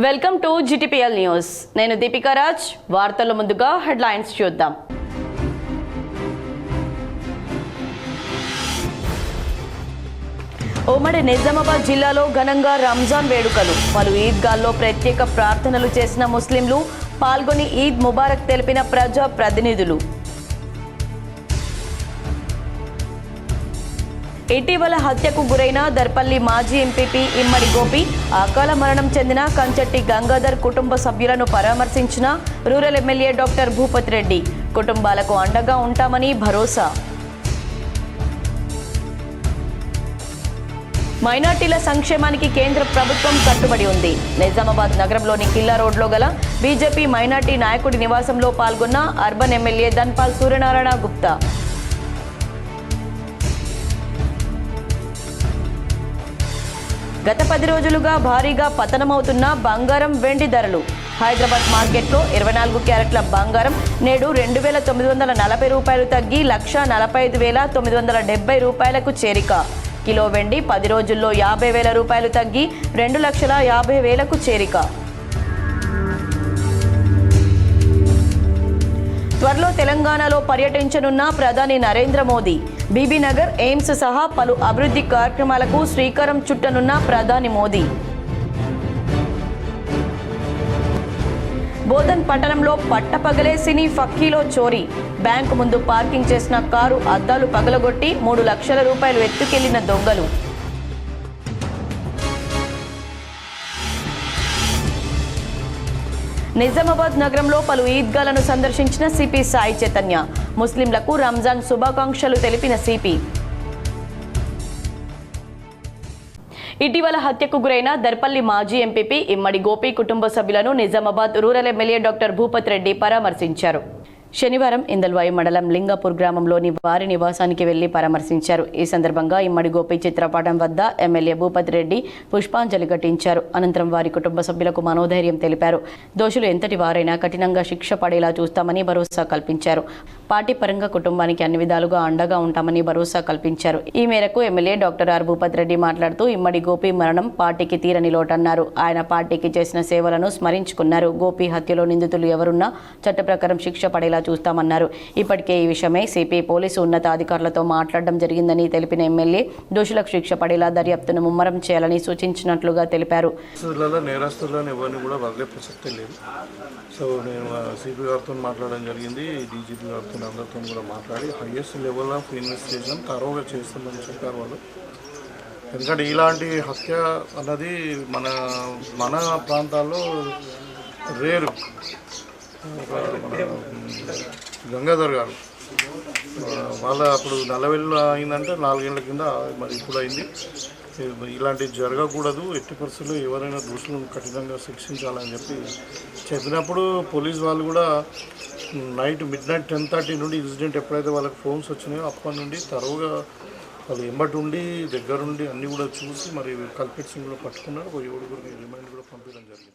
Welcome to GTPL news. నేను దీపికా రాజ్. వార్తల ముందుగా హెడ్లైన్స్ చూద్దాం. ఉమ్మడి నిజామాబాద్ జిల్లాలో ఘనంగా రంజాన్ వేడుకలు. పలు ఈద్గాల్లో ప్రత్యేక ప్రార్థనలు చేసిన ముస్లింలు, పాల్గొని ఈద్ ముబారక్ తెలిపిన ప్రజా ప్రతినిధులు. ఇటీవల హత్యకు గురైన దర్పల్లి మాజీ ఎంపీపీ ఇమ్మడి గోపి, అకాల మరణం చెందిన కంచెట్టి గంగాధర్ కుటుంబ సభ్యులను పరామర్శించిన rural MLA doctor Bhupathi Reddy. కుటుంబాలకు అండగా ఉంటామని భరోసా. మైనార్టీల సంక్షేమానికి కేంద్ర ప్రభుత్వం కట్టుబడి ఉంది. నిజామాబాద్ నగరంలోని కిల్లా రోడ్లో గల బీజేపీ మైనార్టీ నాయకుడి నివాసంలో పాల్గొన్న అర్బన్ ఎమ్మెల్యే ధన్పాల్ సూర్యనారాయణ గుప్తా. గత 10 రోజులుగా భారీగా పతనమవుతున్న బంగారం, వెండి ధరలు. హైదరాబాద్ మార్కెట్లో 24 క్యారెట్ల బంగారం నేడు 2,940 రూపాయలు తగ్గి 1,45,970 రూపాయలకు చేరిక. కిలో వెండి 10 రోజుల్లో 50,000 రూపాయలు తగ్గి 2,50,000కు చేరిక. త్వరలో తెలంగాణలో పర్యటించనున్న ప్రధాని నరేంద్ర మోదీ. బీబీనగర్, ఎయిమ్స్ సహా పలు అభివృద్ధి కార్యక్రమాలకు శ్రీకారం చుట్టనున్న ప్రధాని మోదీ. బోధన్ పట్టణంలో పట్టపగలే సినీ ఫక్కీలో చోరీ. బ్యాంకు ముందు పార్కింగ్ చేసిన కారు అద్దాలు పగలగొట్టి 3 లక్షల రూపాయలు ఎత్తుకెళ్లిన దొంగలు. నిజామాబాద్ నగరంలో పలు ఈద్గాలను సందర్శించిన సిపి సాయి చైతన్య. ముస్లింలకు రంజాన్ శుభాకాంక్షలు తెలిపిన సిపి. ఇటీవల హత్యకు గురైన దర్పల్లి మాజీ ఎంపీపీ ఇమ్మడి గోపి కుటుంబ సభ్యులను Nizamabad rural MLA doctor Bhupathi Reddy పరామర్శించారు. శనివారం ఇందల్వాయి మండలం లింగపూర్ గ్రామంలోని వారి నివాసానికి వెళ్లి పరామర్శించారు. ఈ సందర్భంగా ఇమ్మడి గోపి చిత్రపటం వద్ద ఎమ్మెల్యే భూపతి రెడ్డి పుష్పాంజలి ఘటించారు. అనంతరం వారి కుటుంబ సభ్యులకు మనోధైర్యం తెలిపారు. దోషులు ఎంతటి వారైనా కఠినంగా శిక్ష పడేలా చూస్తామని భరోసా కల్పించారు. పార్టీ పరంగా కుటుంబానికి అన్ని విధాలుగా అండగా ఉంటామని భరోసా కల్పించారు. ఈ మేరకు MLA doctor R Bhupathi Reddy మాట్లాడుతూ ఇమ్మడి గోపి మరణం పార్టీకి తీరని లోటన్నారు. ఆయన పార్టీకి చేసిన సేవలను స్మరించుకున్నారు. గోపి హత్యలో నిందితులు ఎవరున్నా చట్ట ప్రకారం శిక్ష పడేలా చూస్తామన్నారు. ఇప్పటికే ఈ విషయమై సిపి పోలీసు ఉన్నతాధికారులతో మాట్లాడడం జరిగిందని తెలిపిన ఎమ్మెల్యే దోషులకు శిక్ష పడేలా దర్యాప్తును ముమ్మరం చేయాలని సూచించినట్లుగా తెలిపారు. సో నేను సిపి గారితో మాట్లాడడం జరిగింది, డీజీపీ గారితో అందరితో కూడా మాట్లాడి హైయెస్ట్ లెవెల్ ఆఫ్ ఇన్వెస్టిగేషన్ తరోగా చేస్తామని చెప్పారు వాళ్ళు. ఎందుకంటే ఇలాంటి హత్య అన్నది మన ప్రాంతాల్లో రేరు. గంగాధర్ గారు వాళ్ళ అప్పుడు నల్లవెల్లు అయిందంటే 4 ఏళ్ల కింద, మరి ఇప్పుడు అయింది. ఇలాంటివి జరగకూడదు, ఎట్టి పరిస్థితుల్లో ఎవరైనా దోషులను కఠినంగా శిక్షించాలని చెప్పినప్పుడు పోలీస్ వాళ్ళు కూడా నైట్ మిడ్నైట్ 10:30 నుండి ఇన్సిడెంట్ ఎప్పుడైతే వాళ్ళకి ఫోన్స్ వచ్చినాయో అప్పటి నుండి తరువుగా వాళ్ళు ఎంబటి ఉండి దగ్గరుండి అన్నీ కూడా చూసి మరి కల్పిట్స్ కూడా పట్టుకున్నారు. 7 రిమైండ్ కూడా పంపించడం జరిగింది.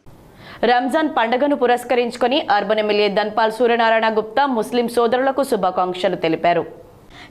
రంజాన్ పండుగను పురస్కరించుకొని అర్బన్ ఎమ్మెల్యే ధన్పాల్ సూర్యనారాయణ గుప్తా ముస్లిం సోదరులకు శుభాకాంక్షలు తెలిపారు.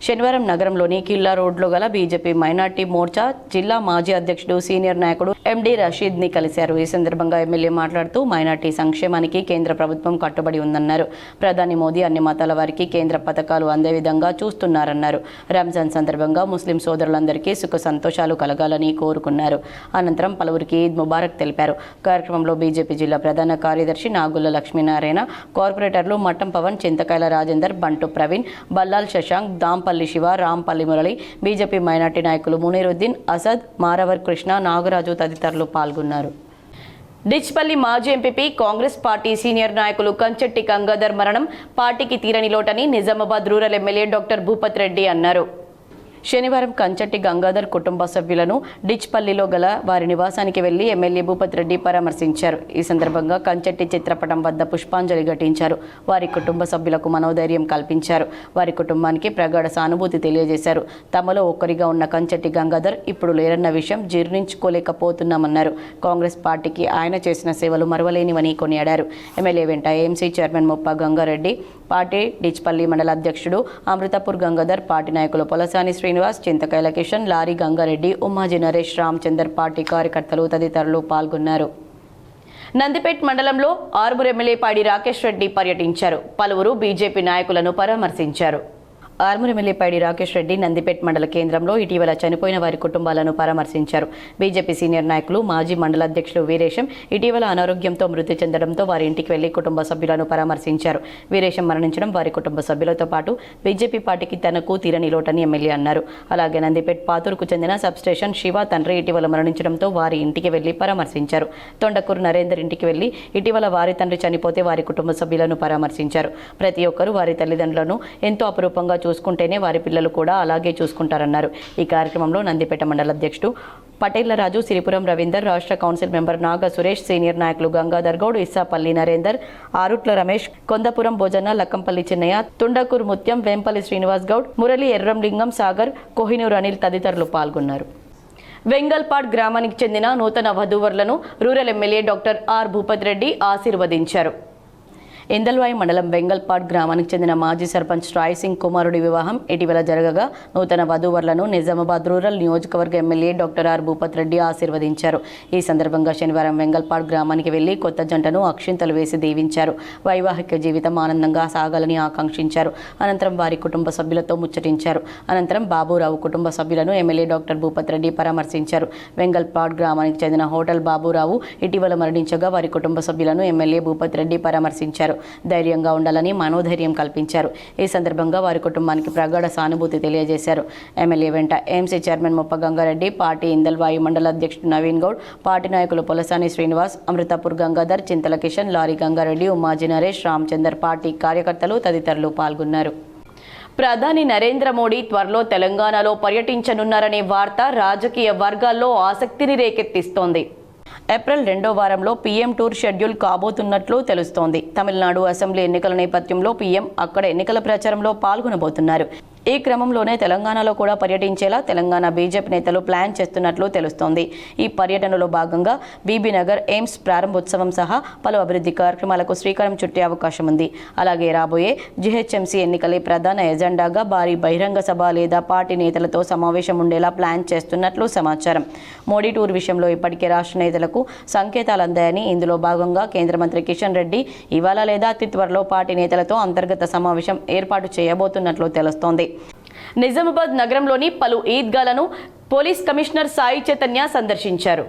శనివారం నగరంలోని కిల్లా రోడ్లో గల బీజేపీ మైనార్టీ మోర్చా జిల్లా మాజీ అధ్యక్షుడు, సీనియర్ నాయకుడు ఎండి రషీద్ ని కలిశారు. ఈ సందర్భంగా ఎమ్మెల్యే మాట్లాడుతూ మైనార్టీ సంక్షేమానికి కేంద్ర ప్రభుత్వం కట్టుబడి ఉందన్నారు. ప్రధాని మోదీ అన్ని మతాల వారికి కేంద్ర పథకాలు అందే విధంగా చూస్తున్నారన్నారు. రంజాన్ సందర్భంగా ముస్లిం సోదరులందరికీ సుఖ సంతోషాలు కలగాలని కోరుకున్నారు. అనంతరం పలువురికి ఈద్ ముబారక్ తెలిపారు. కార్యక్రమంలో బీజేపీ జిల్లా ప్రధాన కార్యదర్శి నాగుళ్ల లక్ష్మీనారాయణ, కార్పొరేటర్లు మట్టం పవన్, చింతకాయల రాజేందర్, బంటు ప్రవీణ్, బల్లాల్ శశాంక్, దాంపల్లి శివ, రాంపల్లి మురళి, బీజేపీ మైనార్టీ నాయకులు మునీరుద్దీన్, అసద్, మారవర్ కృష్ణ, నాగరాజు తదితరులు పాల్గొన్నారు. డిచ్పల్లి మాజీ ఎంపీపీ కాంగ్రెస్ పార్టీ సీనియర్ నాయకులు కంచెట్టి గంగాధర్ మరణం పార్టీకి తీరని లోటని Nizamabad rural MLA doctor Bhupathi Reddy అన్నారు. శనివారం కంచెట్టి గంగాధర్ కుటుంబ సభ్యులను డిచ్పల్లిలో గల వారి నివాసానికి వెళ్లి ఎమ్మెల్యే భూపతి రెడ్డి పరామర్శించారు. ఈ సందర్భంగా కంచెట్టి చిత్రపటం వద్ద పుష్పాంజలి ఘటించారు. వారి కుటుంబ సభ్యులకు మనోధైర్యం కల్పించారు. వారి కుటుంబానికి ప్రగాఢ సానుభూతి తెలియజేశారు. తమలో ఒక్కరిగా ఉన్న కంచెట్టి గంగాధర్ ఇప్పుడు లేరన్న విషయం జీర్ణించుకోలేకపోతున్నామన్నారు. కాంగ్రెస్ పార్టీకి ఆయన చేసిన సేవలు మరువలేనివని కొనియాడారు. ఎమ్మెల్యే వెంట ఏఎంసీ చైర్మన్ ముప్ప గంగారెడ్డి, పార్టీ డిచ్పల్లి మండల అధ్యక్షుడు అమృతపూర్ గంగాధర్, పార్టీ నాయకులు పొలసాని శ్రీనివాస్, చింతకాయల కిషన్, లారీ గంగారెడ్డి, ఉమ్మాజీ నరేష్, రామచందర్, పార్టీ కార్యకర్తలు తదితరులు పాల్గొన్నారు. నందిపేట్ మండలంలో ఆర్మూర్ ఎమ్మెల్యే పాడి రాకేష్ రెడ్డి పర్యటించారు. పలువురు బీజేపీ నాయకులను పరామర్శించారు. ఆర్మూర్ ఎమ్మెల్యే పైడి రాకేష్ రెడ్డి నందిపేట్ మండల కేంద్రంలో ఇటీవల చనిపోయిన వారి కుటుంబాలను పరామర్శించారు. బీజేపీ సీనియర్ నాయకులు మాజీ మండల అధ్యక్షులు వీరేశం ఇటీవల అనారోగ్యంతో మృతి చెందడంతో వారి ఇంటికి వెళ్లి కుటుంబ సభ్యులను పరామర్శించారు. వీరేశం మరణించడం వారి కుటుంబ సభ్యులతో పాటు బీజేపీ పార్టీకి తనకు తీరని లోటని ఎమ్మెల్యే అన్నారు. అలాగే నందిపేట్ పాతూరుకు చెందిన సబ్స్టేషన్ శివ తండ్రి ఇటీవల మరణించడంతో వారి ఇంటికి వెళ్లి పరామర్శించారు. తొండకూరు నరేందర్ ఇంటికి వెళ్లి ఇటీవల వారి తండ్రి చనిపోతే వారి కుటుంబ సభ్యులను పరామర్శించారు. ప్రతి ఒక్కరూ వారి తల్లిదండ్రులను ఎంతో అపురూపంగా చూసుకుంటేనే వారి పిల్లలు కూడా అలాగే చూసుకుంటారన్నారు. ఈ కార్యక్రమంలో నందిపేట మండల అధ్యక్షుడు పటేళ్ల రాజు, సిరిపురం రవీందర్, రాష్ట్ర కౌన్సిల్ మెంబర్ నాగ సురేష్, సీనియర్ నాయకులు గంగాధర్ గౌడ్, ఇస్సాపల్లి నరేందర్, ఆరుట్ల రమేష్, కొందపురం భోజన, లక్కంపల్లి చిన్నయ్య, తుండకూరు ముత్యం, వేంపల్లి శ్రీనివాస్ గౌడ్, మురళి, ఎర్రంలింగం, సాగర్, కోహినూర్ అనిల్ తదితరులు పాల్గొన్నారు. వెంగల్పాడ్ గ్రామానికి చెందిన నూతన వధూవరులను rural MLA doctor R Bhupath Reddy ఆశీర్వదించారు. ఇందల్వాయి మండలం వెంగల్పాడ్ గ్రామానికి చెందిన మాజీ సర్పంచ్ రాయ్ సింగ్ కుమారుడి వివాహం ఇటీవల జరగగా నూతన వధూవరులను నిజామాబాద్ రూరల్ నియోజకవర్గ MLA doctor R Bhupath Reddy ఆశీర్వదించారు. ఈ సందర్భంగా శనివారం వెంగల్పాడ్ గ్రామానికి వెళ్లి కొత్త జంటను అక్షింతలు వేసి దీవించారు. వైవాహిక జీవితం ఆనందంగా సాగాలని ఆకాంక్షించారు. అనంతరం వారి కుటుంబ సభ్యులతో ముచ్చటించారు. అనంతరం బాబురావు కుటుంబ సభ్యులను ఎమ్మెల్యే డాక్టర్ భూపత్ రెడ్డి పరామర్శించారు. వెంగల్పాడ్ గ్రామానికి చెందిన హోటల్ బాబురావు ఇటీవల మరణించగా వారి కుటుంబ సభ్యులను ఎమ్మెల్యే భూపత్ రెడ్డి పరామర్శించారు. ధైర్యంగా ఉండాలని మనోధైర్యం కల్పించారు. ఈ సందర్భంగా వారి కుటుంబానికి ప్రగాఢ సానుభూతి తెలియజేశారు. ఎమ్మెల్యే వెంట ఏఎంసీ చైర్మన్ ముప్ప గంగారెడ్డి, పార్టీ ఇందల్వాయి మండల అధ్యక్షుడు నవీన్ గౌడ్, పార్టీ నాయకులు పొలసాని శ్రీనివాస్, అమృతపూర్ గంగాధర్, చింతల కిషన్, లారీ గంగారెడ్డి, ఉమ్మాజీ నరేష్, రామచందర్, పార్టీ కార్యకర్తలు తదితరులు పాల్గొన్నారు. ప్రధాని నరేంద్ర మోడీ త్వరలో తెలంగాణలో పర్యటించనున్నారనే వార్త రాజకీయ వర్గాల్లో ఆసక్తిని రేకెత్తిస్తోంది. ఏప్రిల్ 2వ వారంలో పీఎం టూర్ షెడ్యూల్ కాబోతున్నట్లు తెలుస్తోంది. తమిళనాడు అసెంబ్లీ ఎన్నికల నేపథ్యంలో పీఎం అక్కడ ఎన్నికల ప్రచారంలో పాల్గొనబోతున్నారు. ఈ క్రమంలోనే తెలంగాణలో కూడా పర్యటించేలా తెలంగాణ బీజేపీ నేతలు ప్లాన్ చేస్తున్నట్లు తెలుస్తోంది. ఈ పర్యటనలో భాగంగా బీబీనగర్ ఎయిమ్స్ ప్రారంభోత్సవం సహా పలు అభివృద్ధి కార్యక్రమాలకు శ్రీకారం చుట్టే అవకాశం ఉంది. అలాగే రాబోయే జీహెచ్ఎంసీ ఎన్నికలే ప్రధాన ఎజెండాగా భారీ బహిరంగ సభ లేదా పార్టీ నేతలతో సమావేశం ఉండేలా ప్లాన్ చేస్తున్నట్లు సమాచారం. మోడీ టూర్ విషయంలో ఇప్పటికే రాష్ట్ర నేతలకు సంకేతాలు అందాయని, ఇందులో భాగంగా కేంద్ర మంత్రి కిషన్ రెడ్డి ఇవాళ లేదా అతి త్వరలో పార్టీ నేతలతో అంతర్గత సమావేశం ఏర్పాటు చేయబోతున్నట్లు తెలుస్తోంది. నిజామాబాద్ నగరంలోని పలు ఈద్గాలను పోలీస్ కమిషనర్ సాయి చైతన్య సందర్శించారు.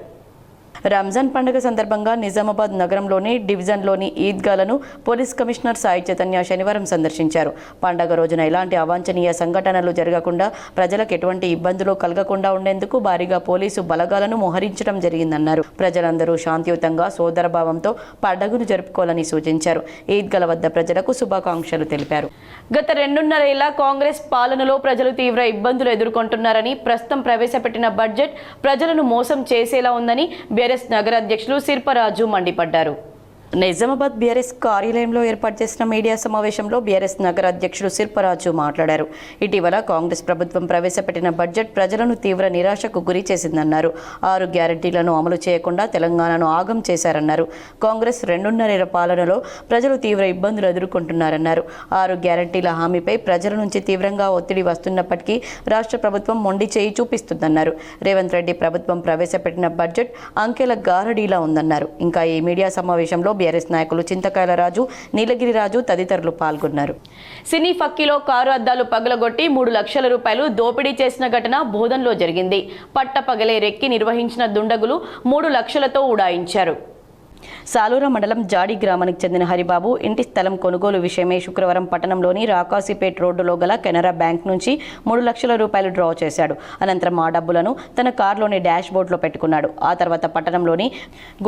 రంజాన్ పండుగ సందర్భంగా నిజామాబాద్ నగరంలోని డివిజన్లోని ఈద్గాలను పోలీస్ కమిషనర్ సాయి చైతన్య శనివారం సందర్శించారు. పండుగ రోజున ఎలాంటి అవాంఛనీయ సంఘటనలు జరగకుండా, ప్రజలకు ఎటువంటి ఇబ్బందులు కలగకుండా ఉండేందుకు భారీగా పోలీసు బలగాలను మోహరించడం జరిగిందన్నారు. ప్రజలందరూ శాంతియుతంగా సోదరభావంతో పండుగను జరుపుకోవాలని సూచించారు. ఈద్గాల వద్ద ప్రజలకు శుభాకాంక్షలు తెలిపారు. గత 2.5 ఏళ్ల కాంగ్రెస్ పాలనలో ప్రజలు తీవ్ర ఇబ్బందులు ఎదుర్కొంటున్నారని, ప్రస్తుతం ప్రవేశపెట్టిన బడ్జెట్ ప్రజలను మోసం చేసేలా ఉందని బీఆర్ఎస్ నగర అధ్యక్షులు శిల్పరాజు మండిపడ్డారు. నిజామాబాద్ బీఆర్ఎస్ కార్యాలయంలో ఏర్పాటు చేసిన మీడియా సమావేశంలో బీఆర్ఎస్ నగర అధ్యక్షుడు శిల్పరాజు మాట్లాడారు. ఇటీవల కాంగ్రెస్ ప్రభుత్వం ప్రవేశపెట్టిన బడ్జెట్ ప్రజలను తీవ్ర నిరాశకు గురి చేసిందన్నారు. 6 గ్యారంటీలను అమలు చేయకుండా తెలంగాణను ఆగం చేశారన్నారు. కాంగ్రెస్ 2.5 ఏళ్ల పాలనలో ప్రజలు తీవ్ర ఇబ్బందులు ఎదుర్కొంటున్నారన్నారు. 6 గ్యారంటీల హామీపై ప్రజల నుంచి తీవ్రంగా ఒత్తిడి వస్తున్నప్పటికీ రాష్ట్ర ప్రభుత్వం మొండి చేయి చూపిస్తుందన్నారు. రేవంత్ రెడ్డి ప్రభుత్వం ప్రవేశపెట్టిన బడ్జెట్ అంకెల గారడీలా ఉందన్నారు. ఇంకా ఈ మీడియా సమావేశంలో బీఆర్ఎస్ నాయకులు చింతకాయల రాజు, నీలగిరి రాజు తదితరులు పాల్గొన్నారు. సినీ ఫక్కీలో కారు అద్దాలు పగలగొట్టి 3 లక్షల రూపాయలు దోపిడీ చేసిన ఘటన బోధన్లో జరిగింది. పట్టపగలే రెక్కి నిర్వహించిన దుండగులు 3 లక్షలతో ఉడాయించారు. సాలూర మండలం జాడి గ్రామానికి చెందిన హరిబాబు ఇంటి స్థలం కొనుగోలు విషయమై శుక్రవారం పట్టణంలోని రాకాసిపేట్ రోడ్డులో గల కెనరా బ్యాంక్ నుంచి 3 లక్షల రూపాయలు డ్రా చేశాడు. అనంతరం ఆ డబ్బులను తన కారులోని డాష్ బోర్డులో పెట్టుకున్నాడు. ఆ తర్వాత పట్టణంలోని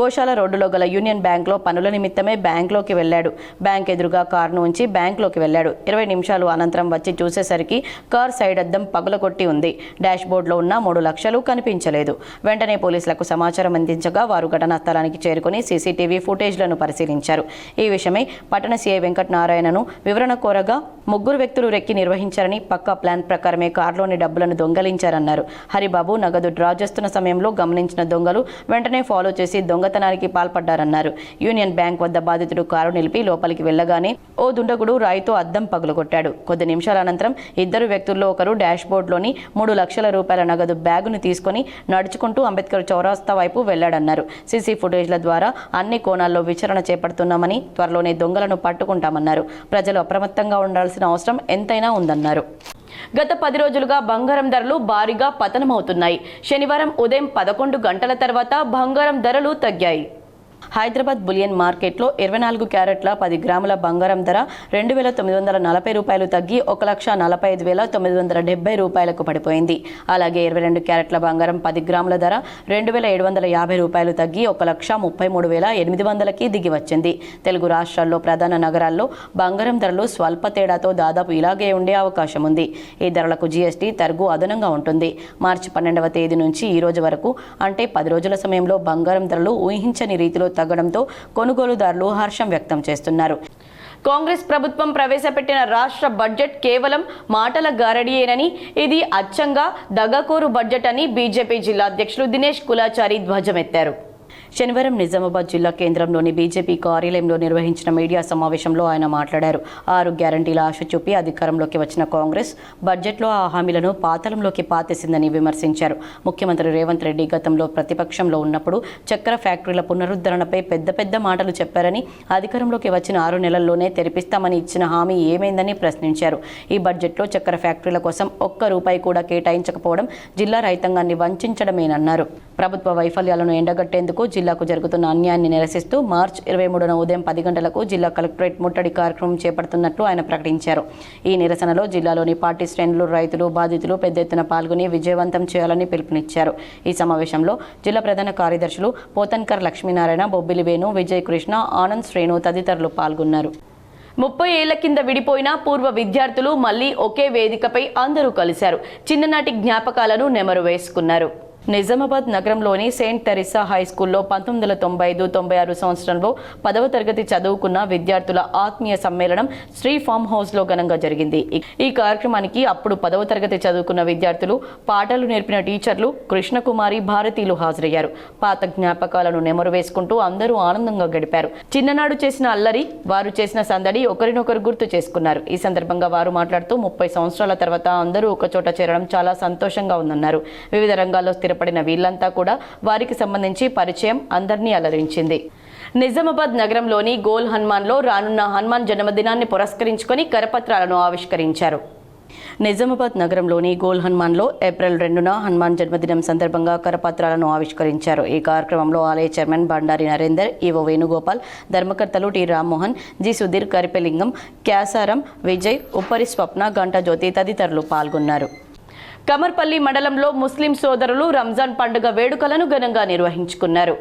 గోశాల రోడ్డులో గల యూనియన్ బ్యాంక్లో పనుల నిమిత్తమే బ్యాంక్లోకి వెళ్లాడు. బ్యాంక్ ఎదురుగా కారును ఉంచి బ్యాంక్లోకి వెళ్లాడు. 20 నిమిషాలు అనంతరం వచ్చి చూసేసరికి కార్ సైడ్ అద్దం పగలగొట్టి ఉంది. డాష్ బోర్డులో ఉన్న 3 లక్షలు కనిపించలేదు. వెంటనే పోలీసులకు సమాచారం అందించగా వారు ఘటనా స్థలానికి చేరుకుని సీసీటీవీ ఫుటేజ్లను పరిశీలించారు. ఈ విషయమై పట్టణ సీఐ వెంకటనారాయణను వివరణ కోరగా 3 వ్యక్తులు రెక్కి నిర్వహించారని, పక్కా ప్లాన్ ప్రకారమే కారులోని డబ్బులను దొంగలించారన్నారు. హరిబాబు నగదు డ్రా చేస్తున్న సమయంలో గమనించిన దొంగలు వెంటనే ఫాలో చేసి దొంగతనానికి పాల్పడ్డారన్నారు. యూనియన్ బ్యాంక్ వద్ద బాధితుడు కారు నిలిపి లోపలికి వెళ్లగానే ఓ దుండగుడు రాయితో అద్దం పగులగొట్టాడు. కొద్ది నిమిషాల అనంతరం 2 వ్యక్తుల్లో ఒకరు డాష్ బోర్డులోని 3 లక్షల రూపాయల నగదు బ్యాగును తీసుకుని నడుచుకుంటూ అంబేద్కర్ చౌరాస్తా వైపు వెళ్లాడన్నారు. సీసీ ఫుటేజ్ల ద్వారా అన్ని అన్ని కోణాల్లో విచారణ చేపడుతున్నామని, త్వరలోనే దొంగలను పట్టుకుంటామన్నారు. ప్రజలు అప్రమత్తంగా ఉండాల్సిన అవసరం ఎంతైనా ఉందన్నారు. గత 10 రోజులుగా బంగారం ధరలు భారీగా పతనమవుతున్నాయి. శనివారం ఉదయం 11 గంటల తర్వాత బంగారం ధరలు తగ్గాయి. హైదరాబాద్ బులియన్ మార్కెట్లో 24 క్యారెట్ల 10 గ్రాముల బంగారం ధర 2,940 రూపాయలు తగ్గి 1,45,970 రూపాయలకు పడిపోయింది. అలాగే 22 క్యారెట్ల బంగారం 10 గ్రాముల ధర 2,750 రూపాయలు తగ్గి 1,33,800కి దిగి వచ్చింది. తెలుగు రాష్ట్రాల్లో ప్రధాన నగరాల్లో బంగారం ధరలు స్వల్ప తేడాతో దాదాపు ఇలాగే ఉండే అవకాశం ఉంది. ఈ ధరలకు జీఎస్టీ తరుగు అదనంగా ఉంటుంది. మార్చి 12వ తేదీ నుంచి ఈ రోజు వరకు అంటే 10 రోజుల సమయంలో బంగారం ధరలు ఊహించని రీతిలో తగ్గడంతో కొనుగోలుదారులు హర్షం వ్యక్తం చేస్తున్నారు. కాంగ్రెస్ ప్రభుత్వం ప్రవేశపెట్టిన రాష్ట్ర బడ్జెట్ కేవలం మాటల గారడియేనని, ఇది అచ్చంగా దగాకోరు బడ్జెట్ అని బీజేపీ జిల్లా అధ్యక్షులు దినేష్ కులాచారి ధ్వజమెత్తారు. శనివారం నిజామాబాద్ జిల్లా కేంద్రంలోని బీజేపీ కార్యాలయంలో నిర్వహించిన మీడియా సమావేశంలో ఆయన మాట్లాడారు. 6 గ్యారంటీల ఆశ చూపి అధికారంలోకి వచ్చిన కాంగ్రెస్ బడ్జెట్లో ఆ హామీలను పాతాళంలోకి పాతేసిందని విమర్శించారు. ముఖ్యమంత్రి రేవంత్ రెడ్డి గతంలో ప్రతిపక్షంలో ఉన్నప్పుడు చక్కెర ఫ్యాక్టరీల పునరుద్ధరణపై పెద్ద మాటలు చెప్పారని, అధికారంలోకి వచ్చిన 6 నెలల్లోనే తెరిపిస్తామని ఇచ్చిన హామీ ఏమైందని ప్రశ్నించారు. ఈ బడ్జెట్లో చక్కెర ఫ్యాక్టరీల కోసం ఒక్క రూపాయి కూడా కేటాయించకపోవడం జిల్లా రైతాంగాన్ని వంచడమేనన్నారు. ప్రభుత్వ వైఫల్యాలను ఎండగట్టేందుకు జిల్లాకు జరుగుతున్న అన్యాయాన్ని నిరసిస్తూ మార్చి 23న ఉదయం 10 గంటలకు జిల్లా కలెక్టరేట్ ముట్టడి కార్యక్రమం చేపడుతున్నట్లు ఆయన ప్రకటించారు. ఈ నిరసనలో జిల్లాలోని పార్టీ శ్రేణులు, రైతులు, బాధితులు పెద్ద ఎత్తున పాల్గొని విజయవంతం చేయాలని పిలుపునిచ్చారు. ఈ సమావేశంలో జిల్లా ప్రధాన కార్యదర్శులు పోతన్కర్ లక్ష్మీనారాయణ, బొబ్బిలి వేణు, విజయ్ కృష్ణ, ఆనంద్ శ్రేణు తదితరులు పాల్గొన్నారు. 30 ఏళ్ల కింద విడిపోయిన పూర్వ విద్యార్థులు మళ్లీ ఒకే వేదికపై అందరూ కలిశారు. చిన్ననాటి జ్ఞాపకాలను నెమరు వేసుకున్నారు. నిజామాబాద్ నగరంలోని సెయింట్ తెరిసా హై స్కూల్లో 1995-96 సంవత్సరంలో 10వ తరగతి చదువుకున్న విద్యార్థుల ఆత్మీయ సమ్మేళనం శ్రీ ఫామ్ హౌస్లో ఘనంగా జరిగింది. ఈ కార్యక్రమానికి అప్పుడు 10వ తరగతి చదువుకున్న విద్యార్థులు, పాఠాలు నేర్పిన టీచర్లు కృష్ణకుమారి, భారతీయులు హాజరయ్యారు. పాత జ్ఞాపకాలను నెమరు వేసుకుంటూ అందరూ ఆనందంగా గడిపారు. చిన్ననాడు చేసిన అల్లరి, వారు చేసిన సందడి ఒకరినొకరు గుర్తు చేసుకున్నారు. ఈ సందర్భంగా వారు మాట్లాడుతూ 30 సంవత్సరాల తర్వాత అందరూ ఒకచోట చేరడం చాలా సంతోషంగా ఉందన్నారు. వివిధ రంగాల్లో పడిన వీళ్లంతా కూడా వారికి సంబంధించి పరిచయం అందరినీ అలరించింది. నిజామాబాద్ నగరంలోని గోల్ హనుమాన్లో రానున్న హనుమాన్ జన్మదినాన్ని పురస్కరించుకొని కరపత్రాలను ఆవిష్కరించారు. నిజామాబాద్ నగరంలోని గోల్ హనుమాన్లో ఏప్రిల్ 2న హనుమాన్ జన్మదినం సందర్భంగా కరపత్రాలను ఆవిష్కరించారు. ఈ కార్యక్రమంలో ఆలయ చైర్మన్ బండారి నరేందర్, ఈవో వేణుగోపాల్, ధర్మకర్తలు టి రామ్మోహన్, జి సుధీర్, కరిపెలింగం, క్యాసారం, విజయ్, ఉప్పరి స్వప్న, గంట జ్యోతి తదితరులు పాల్గొన్నారు. కమర్పల్లి మండలంలో ముస్లిం సోదరులు రంజాన్ పండుగ వేడుకలను ఘనంగా నిర్వహించుకున్నారు.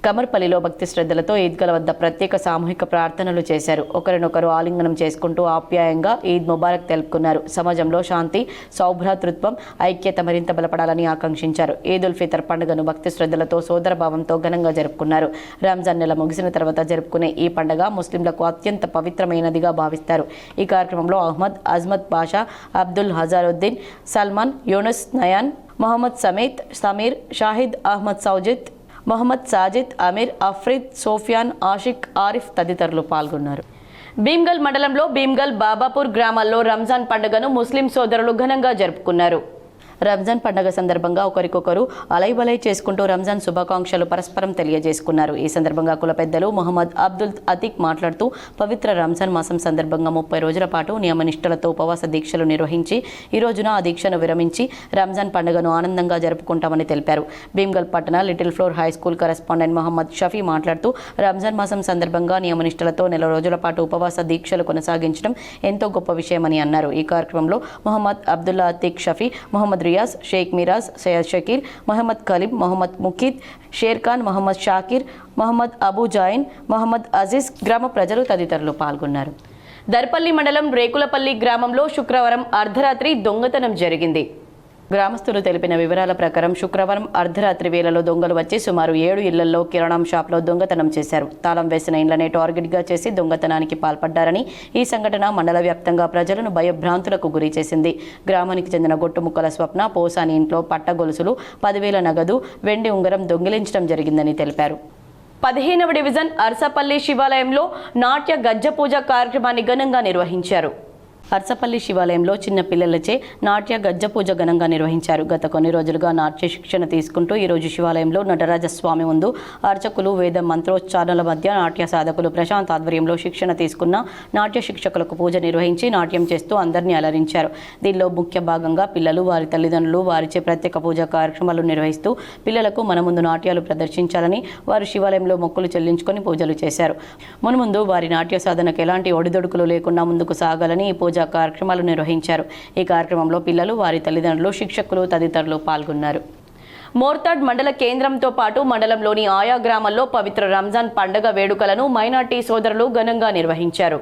కమర్పల్లిలో భక్తి శ్రద్ధలతో ఈద్గాల వద్ద ప్రత్యేక సామూహిక ప్రార్థనలు చేశారు. ఒకరినొకరు ఆలింగనం చేసుకుంటూ ఆప్యాయంగా ఈద్ ముబారక్ తెలుపుకున్నారు. సమాజంలో శాంతి, సౌభ్రాతృత్వం, ఐక్యత మరింత బలపడాలని ఆకాంక్షించారు. ఈద్ ఉల్ ఫితర్ పండుగను భక్తి శ్రద్ధలతో, సోదరభావంతో ఘనంగా జరుపుకున్నారు. రంజాన్ నెల ముగిసిన తర్వాత జరుపుకునే ఈ పండుగ ముస్లింలకు అత్యంత పవిత్రమైనదిగా భావిస్తారు. ఈ కార్యక్రమంలో అహ్మద్, అజ్మత్ బాషా, అబ్దుల్ హజారుద్దీన్, సల్మాన్, యూనుస్, నయాన్, మొహమ్మద్ సమేత్, సమీర్, షాహిద్, అహ్మద్ సౌజిద్, మొహమ్మద్ సాజిద్, అమీర్, అఫ్రీద్, సోఫియాన్, ఆషిక్, ఆరిఫ్ తదితరులు పాల్గొన్నారు. భీమ్గల్ మండలంలో భీమ్గల్, బాబాపూర్ గ్రామాల్లో రంజాన్ పండుగను ముస్లిం సోదరులు ఘనంగా జరుపుకున్నారు. రంజాన్ పండుగ సందర్భంగా ఒకరికొకరు అలైబలై చేసుకుంటూ రంజాన్ శుభాకాంక్షలు పరస్పరం తెలియజేసుకున్నారు. ఈ సందర్భంగా కుల పెద్దలు మొహమ్మద్ అబ్దుల్ అతీక్ మాట్లాడుతూ పవిత్ర రంజాన్ మాసం సందర్భంగా 30 రోజుల పాటు నియమనిష్టలతో ఉపవాస దీక్షలు నిర్వహించి ఈ రోజున ఆ దీక్షను విరమించి రంజాన్ పండుగను ఆనందంగా జరుపుకుంటామని తెలిపారు. భీమ్గల్ పట్టణ little flower high school correspondent Mohammed Shafi మాట్లాడుతూ రంజాన్ మాసం సందర్భంగా నియమనిష్టలతో నెల రోజుల పాటు ఉపవాస దీక్షలు కొనసాగించడం ఎంతో గొప్ప విషయమని అన్నారు. ఈ కార్యక్రమంలో మొహమ్మద్ అబ్దుల్లా అతీక్ షఫీ, మొహమ్మద్ రియాజ్, షేక్ మిరాజ్, సయ్యద్ షకీర్, మొహమ్మద్ కలీం, మొహమ్మద్ ముఖీద్, షేర్ ఖాన్, మొహమ్మద్ షాకిర్, మొహమ్మద్ అబూ జాయిన్, మొహమ్మద్ అజీజ్, గ్రామ ప్రజలు తదితరులు పాల్గొన్నారు. దర్పల్లి మండలం రేకులపల్లి గ్రామంలో శుక్రవారం అర్ధరాత్రి దొంగతనం జరిగింది. గ్రామస్తులు తెలిపిన వివరాల ప్రకారం శుక్రవారం అర్ధరాత్రి వేళలో దొంగలు వచ్చి సుమారు 7 ఇళ్లలో కిరాణం షాప్లో దొంగతనం చేశారు. తాళం వేసిన ఇళ్లనే టార్గెట్గా చేసి దొంగతనానికి పాల్పడ్డారని, ఈ సంఘటన మండల వ్యాప్తంగా ప్రజలను భయభ్రాంతులకు గురి చేసింది. గ్రామానికి చెందిన గొట్టుముక్కల స్వప్న పోసాని ఇంట్లో పట్ట గొలుసులు, 10,000 నగదు, వెండి ఉంగరం దొంగిలించడం జరిగిందని తెలిపారు. 15వ డివిజన్ అర్సపల్లి శివాలయంలో నాట్య గజ్జ పూజ కార్యక్రమాన్ని ఘనంగా నిర్వహించారు. అర్సపల్లి శివాలయంలో చిన్న పిల్లలచే నాట్య గజ్జ పూజ ఘనంగా నిర్వహించారు. గత కొన్ని రోజులుగా నాట్య శిక్షణ తీసుకుంటూ ఈరోజు శివాలయంలో నటరాజస్వామి ముందు అర్చకులు వేద మంత్రోచ్చారణల మధ్య నాట్య సాధకులు ప్రశాంత్ ఆధ్వర్యంలో శిక్షణ తీసుకున్న నాట్య శిక్షకులకు పూజ నిర్వహించి నాట్యం చేస్తూ అందరినీ అలరించారు. దీనిలో ముఖ్య భాగంగా పిల్లలు, వారి తల్లిదండ్రులు వారిచే ప్రత్యేక పూజా కార్యక్రమాలు నిర్వహిస్తూ పిల్లలకు మన ముందు నాట్యాలు ప్రదర్శించాలని వారు శివాలయంలో మొక్కులు చెల్లించుకొని పూజలు చేశారు. మున్ముందు వారి నాట్య సాధనకు ఎలాంటి ఒడిదొడుకులు లేకుండా ముందుకు సాగాలని ఈ పూజా కార్యక్రమాలు నిర్వహించారు. ఈ కార్యక్రమంలో పిల్లలు, వారి తల్లిదండ్రులు, శిక్షకులు తదితరులు పాల్గొన్నారు. మోర్తాడ్ మండల కేంద్రంతో పాటు మండలంలోని ఆయా గ్రామాల్లో పవిత్ర రంజాన్ పండుగ వేడుకలను మైనార్టీ సోదరులు ఘనంగా నిర్వహించారు.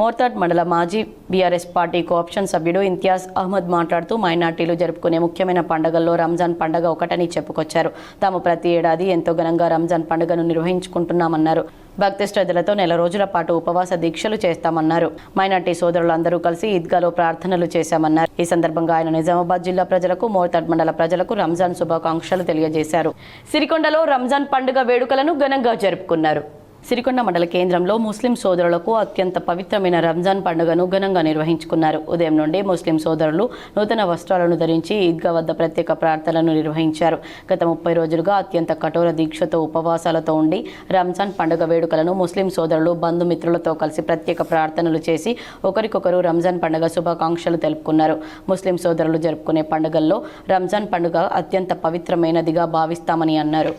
మోర్తాడ్ మండల మాజీ బీఆర్ఎస్ పార్టీ కోఆప్షన్ సభ్యుడు ఇంతియాజ్ అహ్మద్ మాట్లాడుతూ మైనార్టీలు జరుపుకునే ముఖ్యమైన పండుగల్లో రంజాన్ పండుగ ఒకటని చెప్పుకొచ్చారు. తాము ప్రతి ఏడాది ఎంతో ఘనంగా రంజాన్ పండుగను నిర్వహించుకుంటున్నామన్నారు. భక్తి శ్రద్ధలతో నెల రోజుల పాటు ఉపవాస దీక్షలు చేస్తామన్నారు. మైనార్టీ సోదరులందరూ కలిసి ఈద్గాలో ప్రార్థనలు చేశామన్నారు. ఈ సందర్భంగా ఆయన నిజామాబాద్ జిల్లా ప్రజలకు, మోర్తాడ్ మండల ప్రజలకు రంజాన్ శుభాకాంక్షలు తెలియజేశారు. సిరికొండలో రంజాన్ పండుగ వేడుకలను ఘనంగా జరుపుకున్నారు. సిరికొండ మండల కేంద్రంలో ముస్లిం సోదరులకు అత్యంత పవిత్రమైన రంజాన్ పండుగను ఘనంగా నిర్వహించుకున్నారు. ఉదయం నుండి ముస్లిం సోదరులు నూతన వస్త్రాలను ధరించి ఈద్గా వద్ద ప్రత్యేక ప్రార్థనలు నిర్వహించారు. గత 30 రోజులుగా అత్యంత కఠోర దీక్షతో ఉపవాసాలతో ఉండి రంజాన్ పండుగ వేడుకలను ముస్లిం సోదరులు బంధుమిత్రులతో కలిసి ప్రత్యేక ప్రార్థనలు చేసి ఒకరికొకరు రంజాన్ పండుగ శుభాకాంక్షలు తెలుపుకున్నారు. ముస్లిం సోదరులు జరుపుకునే పండుగల్లో రంజాన్ పండుగ అత్యంత పవిత్రమైనదిగా భావిస్తామని అన్నారు.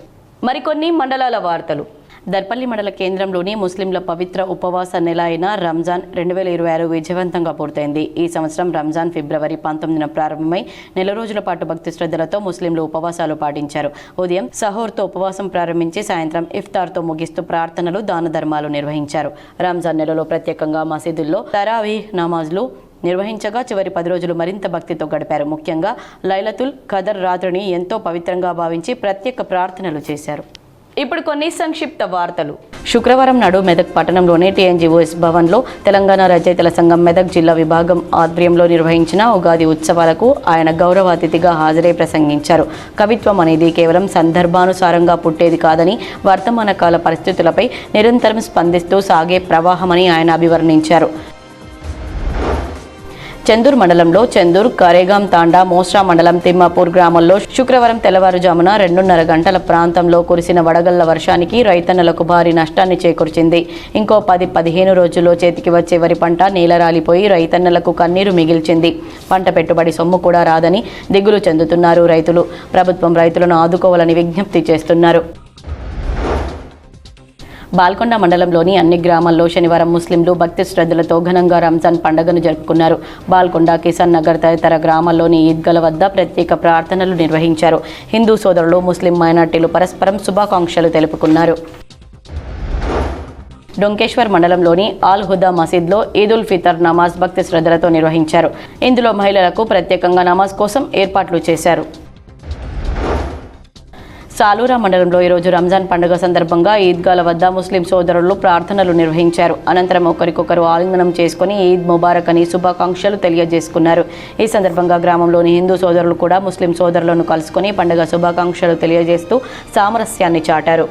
మరికొన్ని మండలాల వార్తలు. దర్పల్లి మండల కేంద్రంలోని ముస్లింల పవిత్ర ఉపవాస నెల అయిన రంజాన్ 2026 విజయవంతంగా పూర్తయింది. ఈ సంవత్సరం రంజాన్ ఫిబ్రవరి 19న ప్రారంభమై నెల రోజుల పాటు భక్తి శ్రద్ధలతో ముస్లింలు ఉపవాసాలు పాటించారు. ఉదయం సహోర్తో ఉపవాసం ప్రారంభించి సాయంత్రం ఇఫ్తార్తో ముగిస్తూ ప్రార్థనలు, దాన ధర్మాలు నిర్వహించారు. రంజాన్ నెలలో ప్రత్యేకంగా మసీదుల్లో తరావీహ్ నమాజ్లు నిర్వహించగా చివరి 10 రోజులు మరింత భక్తితో గడిపారు. ముఖ్యంగా లైలతుల్ ఖదర్ రాత్రిని ఎంతో పవిత్రంగా భావించి ప్రత్యేక ప్రార్థనలు చేశారు. ఇప్పుడు కొన్ని సంక్షిప్త వార్తలు. శుక్రవారం నాడు మెదక్ పట్టణంలోని టీఎన్జీఓఎస్ భవన్లో తెలంగాణ రచయితల సంఘం మెదక్ జిల్లా విభాగం ఆధ్వర్యంలో నిర్వహించిన ఉగాది ఉత్సవాలకు ఆయన గౌరవ అతిథిగా హాజరై ప్రసంగించారు. కవిత్వం అనేది కేవలం సందర్భానుసారంగా పుట్టేది కాదని, వర్తమాన కాల పరిస్థితులపై నిరంతరం స్పందిస్తూ సాగే ప్రవాహమని ఆయన అభివర్ణించారు. చందూర్ మండలంలో చందూర్, కరేగాం తాండా, మోస్రా మండలం తిమ్మాపూర్ గ్రామంలో శుక్రవారం తెల్లవారుజామున 2:30 గంటల ప్రాంతంలో కురిసిన వడగళ్ల వర్షానికి రైతన్నలకు భారీ నష్టాన్ని చేకూర్చింది. ఇంకో 10-15 రోజుల్లో చేతికి వచ్చే వరి పంట నేలరాలిపోయి రైతన్నలకు కన్నీరు మిగిల్చింది. పంట పెట్టుబడి సొమ్ము కూడా రాదని దిగులు చెందుతున్నారు రైతులు. ప్రభుత్వం రైతులను ఆదుకోవాలని విజ్ఞప్తి చేస్తున్నారు. బాల్కొండ మండలంలోని అన్ని గ్రామాల్లో శనివారం ముస్లింలు భక్తి శ్రద్ధలతో ఘనంగా రంజాన్ పండుగను జరుపుకున్నారు. బాల్కొండ, కిసాన్ నగర్ తదితర గ్రామాల్లోని ఈద్గాల వద్ద ప్రత్యేక ప్రార్థనలు నిర్వహించారు. హిందూ సోదరులు, ముస్లిం మైనార్టీలు పరస్పరం శుభాకాంక్షలు తెలుపుకున్నారు. డొంకేశ్వర్ మండలంలోని ఆల్ హుదా మసీద్లో ఈదుల్ ఫితర్ నమాజ్ భక్తి శ్రద్ధలతో నిర్వహించారు. ఇందులో మహిళలకు ప్రత్యేకంగా నమాజ్ కోసం ఏర్పాట్లు చేశారు. సాలూరా మండలంలో ఈరోజు రంజాన్ పండుగ సందర్భంగా ఈద్గాల వద్ద ముస్లిం సోదరులు ప్రార్థనలు నిర్వహించారు. అనంతరం ఒకరికొకరు ఆలింగనం చేసుకుని ఈద్ ముబారక్ అని శుభాకాంక్షలు తెలియజేసుకున్నారు. ఈ సందర్భంగా గ్రామంలోని హిందూ సోదరులు కూడా ముస్లిం సోదరులను కలుసుకుని పండుగ శుభాకాంక్షలు తెలియజేస్తూ సామరస్యాన్ని చాటారు.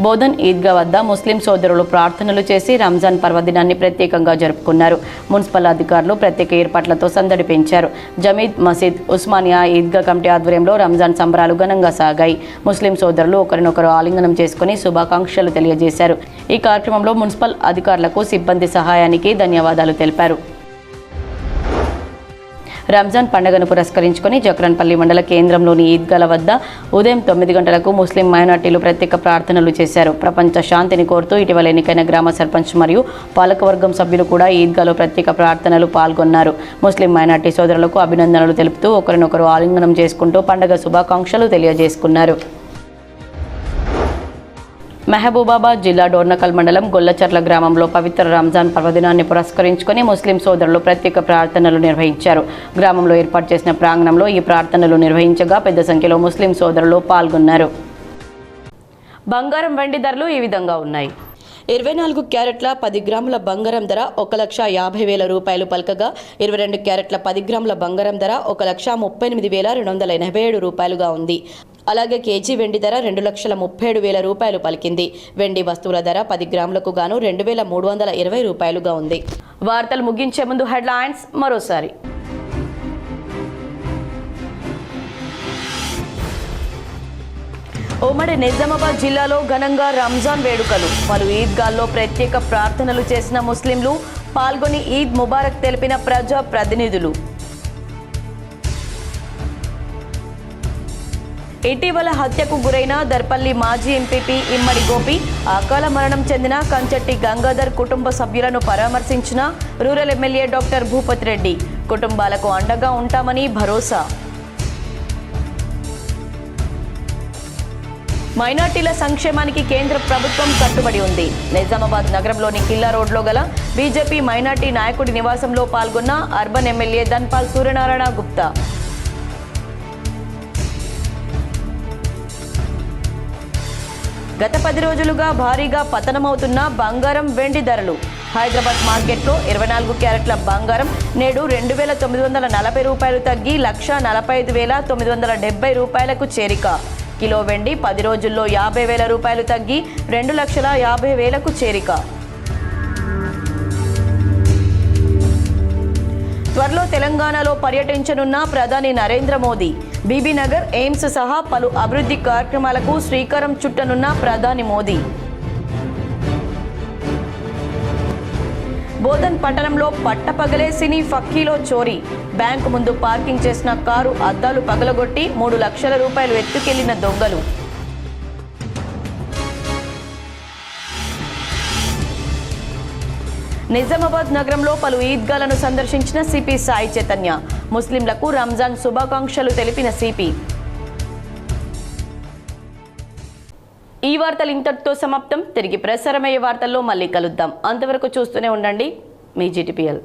బోధన్ ఈద్గా వద్ద ముస్లిం సోదరులు ప్రార్థనలు చేసి రంజాన్ పర్వదినాన్ని ప్రత్యేకంగా జరుపుకున్నారు. మున్సిపల్ అధికారులు ప్రత్యేక ఏర్పాట్లతో సందడి పెంచారు. జమీద్ మసీద్, ఉస్మానియా ఈద్గా కమిటీ ఆధ్వర్యంలో రంజాన్ సంబరాలు ఘనంగా సాగాయి. ముస్లిం సోదరులు ఒకరినొకరు ఆలింగనం చేసుకుని శుభాకాంక్షలు తెలియజేశారు. ఈ కార్యక్రమంలో మున్సిపల్ అధికారులకు, సిబ్బంది సహాయానికి ధన్యవాదాలు తెలిపారు. రంజాన్ పండుగను పురస్కరించుకొని జక్రన్పల్లి మండల కేంద్రంలోని ఈద్గాల వద్ద ఉదయం 9 గంటలకు ముస్లిం మైనార్టీలు ప్రత్యేక ప్రార్థనలు చేశారు. ప్రపంచ శాంతిని కోరుతూ ఇటీవల ఎన్నికైన గ్రామ సర్పంచ్ మరియు పాలకవర్గం సభ్యులు కూడా ఈద్గాలో ప్రత్యేక ప్రార్థనలు పాల్గొన్నారు. ముస్లిం మైనార్టీ సోదరులకు అభినందనలు తెలుపుతూ ఒకరినొకరు ఆలింగనం చేసుకుంటూ పండుగ శుభాకాంక్షలు తెలియజేసుకున్నారు. మహబూబాబాద్ జిల్లా డోర్నకల్ మండలం గొల్లచర్ల గ్రామంలో పవిత్ర రంజాన్ పర్వదినాన్ని పురస్కరించుకొని ముస్లిం సోదరులు ప్రత్యేక ప్రార్థనలు నిర్వహించారు. గ్రామంలో ఏర్పాటు చేసిన ప్రాంగణంలో ఈ ప్రార్థనలు నిర్వహించగా పెద్ద సంఖ్యలో ముస్లిం సోదరులు పాల్గొన్నారు. బంగారం, వెండి ధరలు ఈ విధంగా ఉన్నాయి. 24 క్యారెట్ల 10 గ్రాముల బంగారం ధర 1,50,000 రూపాయలు పలకగా 22 క్యారెట్ల 10 గ్రాముల బంగారం ధర 1,38,287 రూపాయలుగా ఉంది. అలాగే కేజీ వెండి ధర 2,37,000 రూపాయలు పలికింది. వెండి వస్తువుల ధర 10 గ్రాములకు గాను 2,320 రూపాయలుగా ఉంది. వార్తలు ముగించే ముందు హెడ్లైన్స్ మరోసారి. ఉమ్మడి నిజామాబాద్ జిల్లాలో ఘనంగా రంజాన్ వేడుకలు. పలు ఈద్గాల్లో ప్రత్యేక ప్రార్థనలు చేసిన ముస్లింలు, పాల్గొని ఈద్ ముబారక్ తెలిపిన ప్రజా ప్రతినిధులు. ఇటీవల హత్యకు గురైన దర్పల్లి మాజీ ఎంపీపీ ఇమ్మడి గోపి, అకాల మరణం చెందిన కంచెట్టి గంగాధర్ కుటుంబ సభ్యులను పరామర్శించిన rural MLA doctor Bhupathi Reddy. కుటుంబాలకు అండగా ఉంటామని భరోసా. మైనార్టీల సంక్షేమానికి కేంద్ర ప్రభుత్వం కట్టుబడి ఉంది. నిజామాబాద్ నగరంలోని కిల్లా రోడ్లో గల బీజేపీ మైనార్టీ నాయకుడి నివాసంలో పాల్గొన్న అర్బన్ ఎమ్మెల్యే ధన్పాల్ సూర్యనారాయణ గుప్తా. గత 10 రోజులుగా భారీగా పతనమవుతున్న బంగారం, వెండి ధరలు. హైదరాబాద్ మార్కెట్లో 24 క్యారెట్ల బంగారం నేడు 2,940 రూపాయలు తగ్గి 1,45,970 రూపాయలకు చేరిక. కిలో వెండి 10 రోజుల్లో 50,000 రూపాయలు తగ్గి 2,50,000కు చేరిక. త్వరలో తెలంగాణలో పర్యటించనున్న ప్రధాని నరేంద్ర మోదీ. బీబీనగర్, ఎయిమ్స్ సహా పలు అభివృద్ధి కార్యక్రమాలకు శ్రీకారం చుట్టనున్న ప్రధాని మోదీ. బోధన్ పట్టణంలో పట్టపగలే సినీ ఫక్కీలో చోరీ. బ్యాంకు ముందు పార్కింగ్ చేసిన కారు అద్దాలు పగలగొట్టి 3 లక్షల రూపాయలు ఎత్తుకెళ్లిన దొంగలు. నిజామాబాద్ నగరంలో పలు ఈద్గాలను సందర్శించిన సిపి సాయి చైతన్య. ముస్లింలకు రంజాన్ శుభాకాంక్షలు తెలిపిన సిపి. ఈ వార్తలు ఇంతటితో సమాప్తం. తిరిగి ప్రసారమయ్యే వార్తల్లో మళ్ళీ కలుద్దాం. అంతవరకు చూస్తూనే ఉండండి మీ జీటీపీఎల్.